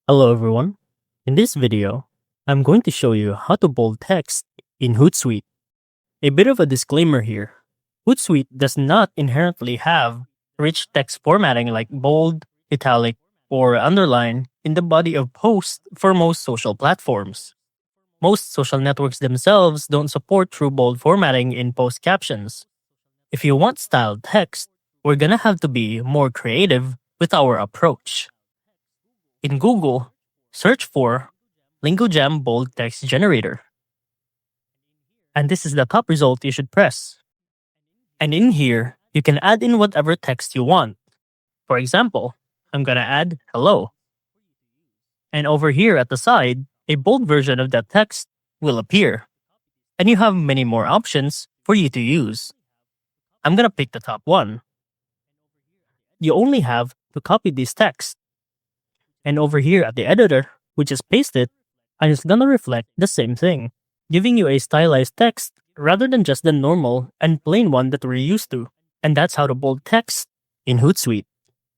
Hello everyone. In this video, I'm going to show you how to bold text in Hootsuite. A bit of a disclaimer here. Hootsuite does not inherently have rich text formatting like bold, italic, or underline in the body of posts for most social platforms. Most social networks themselves don't support true bold formatting in post captions. If you want styled text, we're gonna have to be more creative with our approach. In Google, search for LingoJam Bold Text Generator. And this is the top result you should press. And in here, you can add in whatever text you want. For example, I'm gonna add hello. And over here at the side, a bold version of that text will appear. And you have many more options for you to use. I'm gonna pick the top one. You only have to copy this text. And over here at the editor, we just paste it, and it's gonna reflect the same thing, giving you a stylized text rather than just the normal and plain one that we're used to. And that's how to bold text in Hootsuite.